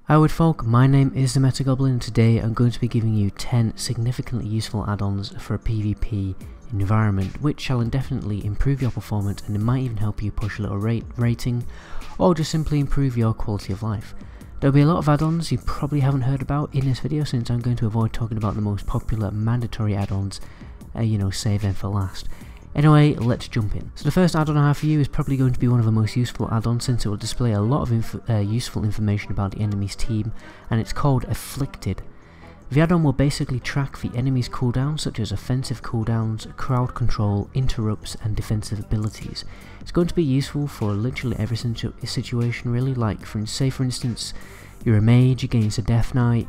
Howard folk, my name is the Meta Goblin and today I'm going to be giving you 10 significantly useful add-ons for a PvP environment which shall indefinitely improve your performance and it might even help you push a little rating or just simply improve your quality of life. There'll be a lot of add-ons you probably haven't heard about in this video since I'm going to avoid talking about the most popular mandatory add-ons, save them for last. Anyway, let's jump in. So the first add-on I have for you is probably going to be one of the most useful add-ons since it will display a lot of useful information about the enemy's team, and it's called Afflicted. The add-on will basically track the enemy's cooldowns such as offensive cooldowns, crowd control, interrupts and defensive abilities. It's going to be useful for literally every situation really, like say for instance you're a mage against a Death Knight.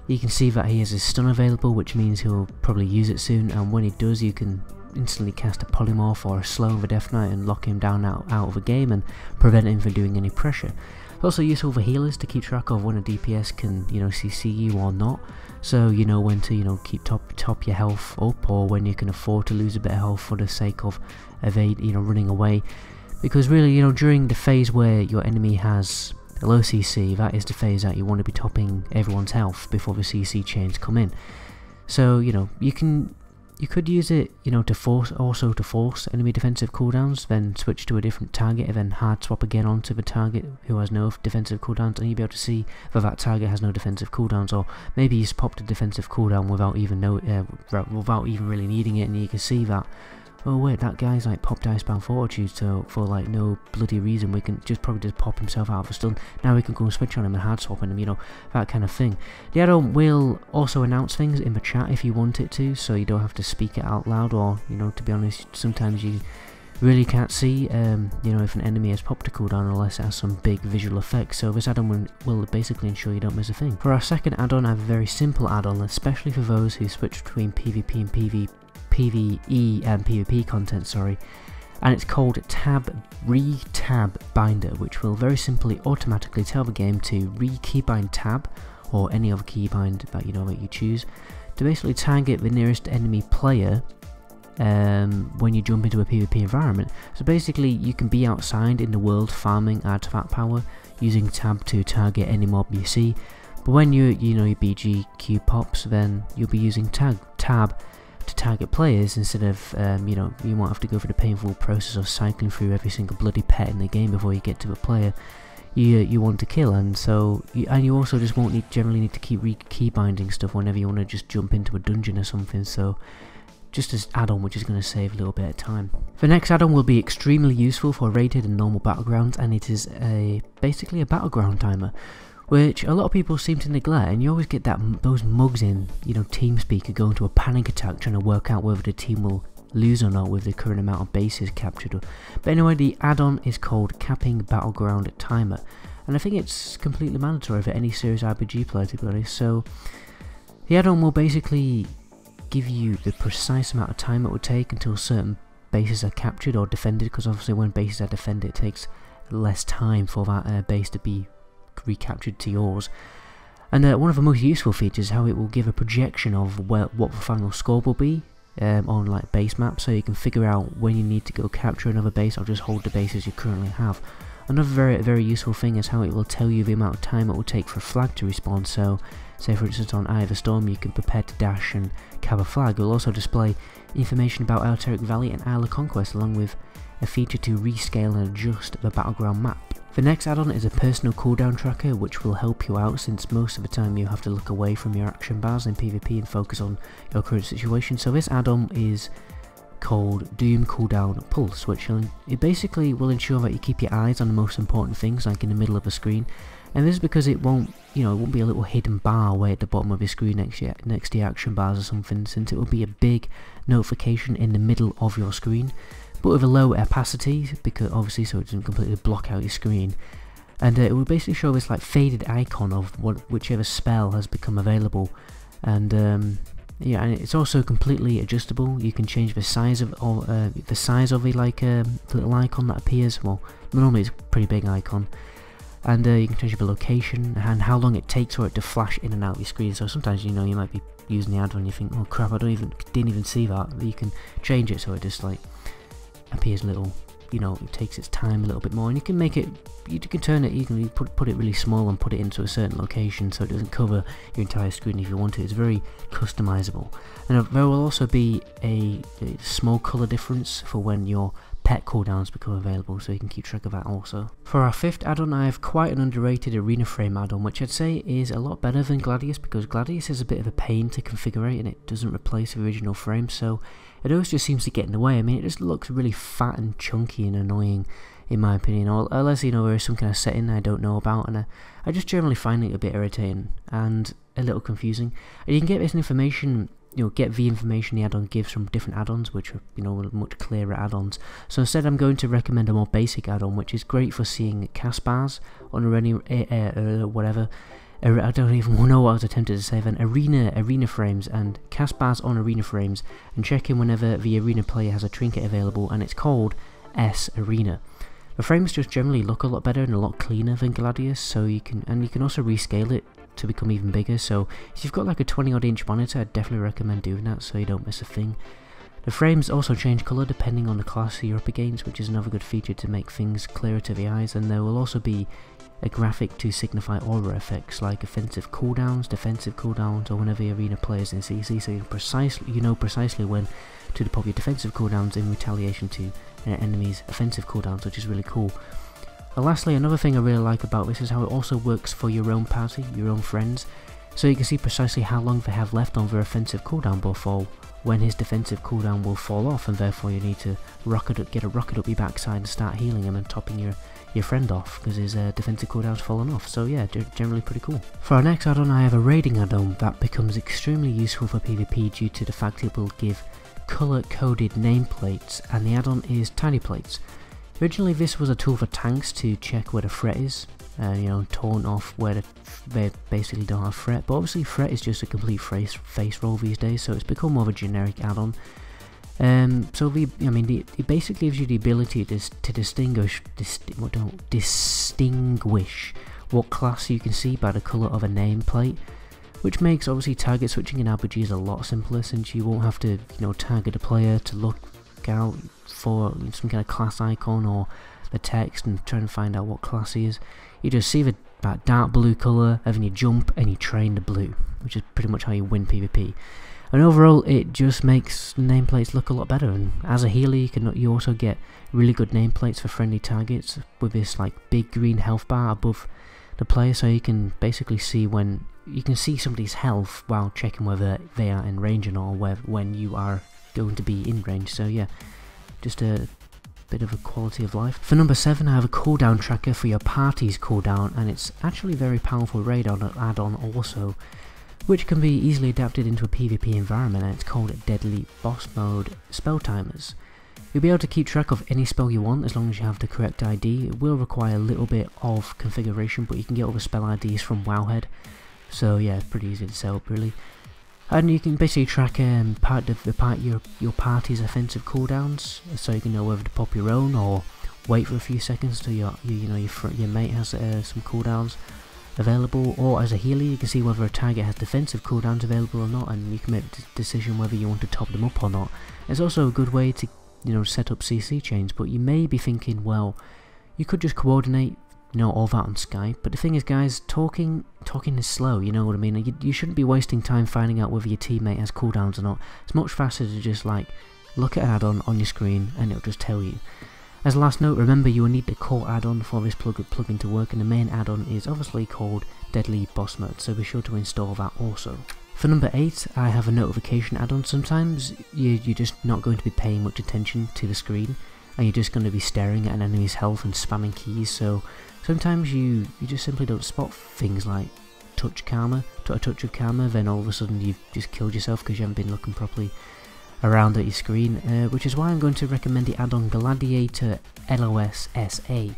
You can see that he has his stun available, which means he'll probably use it soon, and when he does you can instantly cast a polymorph or a slow of a Death Knight and lock him down out of a game and prevent him from doing any pressure. It's also useful for healers to keep track of when a DPS can CC you or not, so you know when to keep top your health up, or when you can afford to lose a bit of health for the sake of running away, because really during the phase where your enemy has a low CC, that is the phase that you want to be topping everyone's health before the CC chains come in. So you could use it, to force enemy defensive cooldowns, then switch to a different target, and then hard swap again onto the target who has no defensive cooldowns, and you'll be able to see that target has no defensive cooldowns, or maybe he's popped a defensive cooldown without even really needing it, and you can see that, oh wait, that guy's like popped Icebound Fortitude, so for like no bloody reason we can probably just pop himself out of a stun. Now we can go and switch on him and hard swap on him, that kind of thing. The add-on will also announce things in the chat if you want it to, so you don't have to speak it out loud, or to be honest, sometimes you really can't see if an enemy has popped a cooldown unless it has some big visual effect, so this add-on will basically ensure you don't miss a thing. For our second add-on, I have a very simple add-on, especially for those who switch between PvP and PvE and PvP content, and it's called Re-Tab Binder, which will very simply automatically tell the game to re-keybind tab, or any other keybind that you choose, to basically target the nearest enemy player when you jump into a PvP environment. So basically you can be outside in the world farming artifact power using tab to target any mob you see, but when your BGQ pops, then you'll be using tab to target players instead of you won't have to go through the painful process of cycling through every single bloody pet in the game before you get to the player you want to kill, and so you also just won't generally need to keep keybinding stuff whenever you want to just jump into a dungeon or something, so just as add-on which is going to save a little bit of time. The next add-on will be extremely useful for rated and normal battlegrounds, and it is basically a battleground timer, which a lot of people seem to neglect, and you always get those mugs in TeamSpeak who go into a panic attack trying to work out whether the team will lose or not with the current amount of bases captured. But anyway, the add-on is called Capping Battleground Timer, and I think it's completely mandatory for any serious RPG player, to be honest. So the add-on will basically give you the precise amount of time it would take until certain bases are captured or defended, because obviously when bases are defended it takes less time for that base to be recaptured to yours. And one of the most useful features is how it will give a projection of what the final score will be on like base maps, so you can figure out when you need to go capture another base or just hold the bases you currently have. Another very useful thing is how it will tell you the amount of time it will take for a flag to respawn. So say for instance on Eye of the Storm you can prepare to dash and cab a flag. It will also display information about Esoteric Valley and Isle of Conquest, along with a feature to rescale and adjust the battleground map. The next add-on is a personal cooldown tracker, which will help you out since most of the time you have to look away from your action bars in PvP and focus on your current situation. So this add-on is called Doom Cooldown Pulse, which it basically will ensure that you keep your eyes on the most important things, like in the middle of the screen. And this is because it won't be a little hidden bar way at the bottom of your screen next to your action bars or something, since it will be a big notification in the middle of your screen, but with a low opacity, because obviously so it doesn't completely block out your screen, and it will basically show this like faded icon of whichever spell has become available, and and it's also completely adjustable. You can change the size of the little icon that appears. Well, normally it's a pretty big icon, and you can change the location and how long it takes for it to flash in and out of your screen. So sometimes you might be using the add-on and you think, oh crap, I didn't even see that. But you can change it so it just like appears little you know, it takes its time a little bit more, and you can make it, you can turn it, you can put it really small and put it into a certain location so it doesn't cover your entire screen if you want to. It's very customizable. And there will also be a small color difference for when your pet cooldowns become available, so you can keep track of that also. For our fifth add-on, I have quite an underrated Arena Frame add-on, which I'd say is a lot better than Gladius, because Gladius is a bit of a pain to configure and it doesn't replace the original frame, so it always just seems to get in the way. I mean, it just looks really fat and chunky and annoying in my opinion, unless, you know, there is some kind of setting I don't know about, and I just generally find it a bit irritating and a little confusing. And you can get this information, you know, get the information the add-on gives from different add-ons, which are, you know, much clearer add-ons. So instead I'm going to recommend a more basic add-on, which is great for seeing cast bars on whatever. I don't even know what I was attempting to say then. Arena frames and cast bars on arena frames, and check in whenever the arena player has a trinket available, and it's called S Arena. The frames just generally look a lot better and a lot cleaner than Gladius, so you can also rescale it to become even bigger. So if you've got like a 20 odd inch monitor, I'd definitely recommend doing that so you don't miss a thing. The frames also change colour depending on the class you're up against, which is another good feature to make things clearer to the eyes, and there will also be a graphic to signify aura effects like offensive cooldowns, defensive cooldowns, or whenever the arena players in CC, so you know precisely when to pop your defensive cooldowns in retaliation to an enemy's offensive cooldowns, which is really cool. And lastly, another thing I really like about this is how it also works for your own party, your own friends, so you can see precisely how long they have left on their offensive cooldown before when his defensive cooldown will fall off, and therefore you need to get a rocket up your backside and start healing him and topping your friend off because his defensive cooldown's fallen off. So yeah, generally pretty cool. For our next add-on, I have a raiding add-on that becomes extremely useful for PvP due to the fact it will give color-coded nameplates, and the add-on is Tiny Plates. Originally this was a tool for tanks to check where the threat is, you know, taunt off where they basically don't have threat, but obviously threat is just a complete face roll these days, so it's become more of a generic add-on. So it basically gives you the ability to distinguish what class you can see by the colour of a nameplate, which makes obviously target switching in RPGs a lot simpler, since you won't have to, you know, target a player to look out for some kind of class icon or the text and try and find out what class he is. You just see that dark blue colour, and then you jump and you train the blue, which is pretty much how you win PvP. And overall, it just makes nameplates look a lot better. And as a healer, you also get really good nameplates for friendly targets with this like big green health bar above the player, so you can basically see when you can see somebody's health while checking whether they are in range or not, or when you are going to be in range. So yeah, just a bit of a quality of life. For number 7, I have a cooldown tracker for your party's cooldown, and it's actually a very powerful raid add-on also, which can be easily adapted into a PvP environment, and it's called Deadly Boss Mode Spell Timers. You'll be able to keep track of any spell you want as long as you have the correct ID. It will require a little bit of configuration, but you can get all the spell IDs from Wowhead, so yeah, it's pretty easy to set up really. And you can basically track your party's offensive cooldowns, so you can know whether to pop your own or wait for a few seconds till your mate has some cooldowns available. Or as a healer, you can see whether a target has defensive cooldowns available or not, and you can make the decision whether you want to top them up or not. It's also a good way to, you know, set up CC chains, but you may be thinking, well, you could just coordinate, you know, all that on Skype. But the thing is, guys, talking is slow, you know what I mean? You shouldn't be wasting time finding out whether your teammate has cooldowns or not. It's much faster to just like look at an add-on on your screen and it'll just tell you. As a last note, remember you will need the core add-on for this plugin to work, and the main add-on is obviously called Deadly Boss Mode, so be sure to install that also. For number 8, I have a notification add-on. Sometimes you're just not going to be paying much attention to the screen, and you're just going to be staring at an enemy's health and spamming keys, so sometimes you just simply don't spot things like a touch of karma, then all of a sudden you've just killed yourself because you haven't been looking properly around at your screen, which is why I'm going to recommend the add-on Gladiator LOS SA,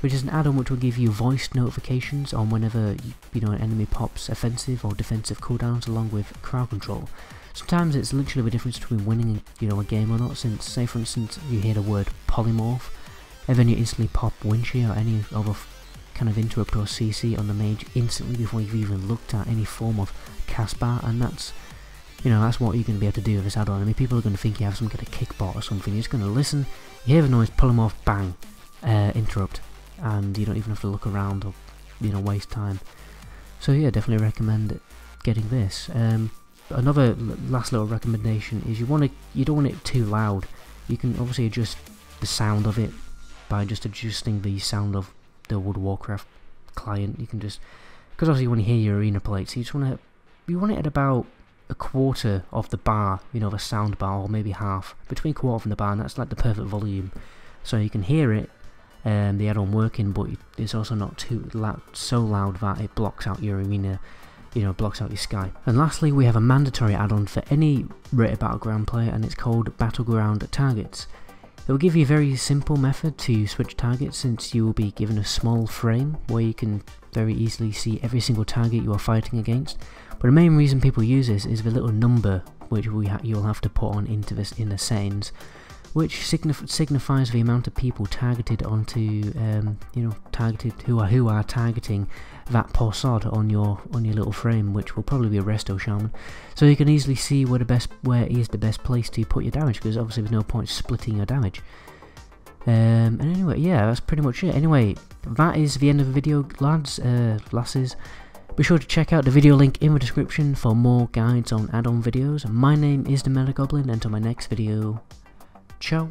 which is an add-on which will give you voiced notifications on whenever you know an enemy pops offensive or defensive cooldowns, along with crowd control. Sometimes it's literally the difference between winning, you know, a game or not, since, say for instance, you hear the word polymorph, and then you instantly pop Winchy or any other kind of interrupt or CC on the mage instantly before you've even looked at any form of cast bar, and that's you know, that's what you're going to be able to do with this add-on. I mean, people are going to think you have some kind of kickbot or something. You're just going to listen, you hear the noise, pull them off, bang, interrupt, and you don't even have to look around or, you know, waste time. So yeah, definitely recommend getting this. Another last little recommendation is you don't want it too loud. You can obviously adjust the sound of it by just adjusting the sound of the World of Warcraft client. You can just, because obviously when you hear your arena plates, you want it at about a quarter of the bar, you know, the sound bar, or maybe half, between a quarter and the bar, and that's like the perfect volume, so you can hear it, the add-on working, but it's also not too loud, so loud that it blocks out your arena, you know, blocks out your sky. And lastly, we have a mandatory add-on for any rated Battleground player, and it's called Battleground Targets. It will give you a very simple method to switch targets, since you will be given a small frame where you can very easily see every single target you are fighting against. But the main reason people use this is the little number which you'll have to put on into this in the settings, which signifies the amount of people targeted onto, you know, who are targeting that possod on your little frame, which will probably be a Resto Shaman. So you can easily see where is the best place to put your damage, because obviously there's no point splitting your damage. And anyway, yeah, that's pretty much it. Anyway, that is the end of the video, lads, lasses. Be sure to check out the video link in the description for more guides on add-on videos. My name is the Metagoblin, and until my next video, ciao.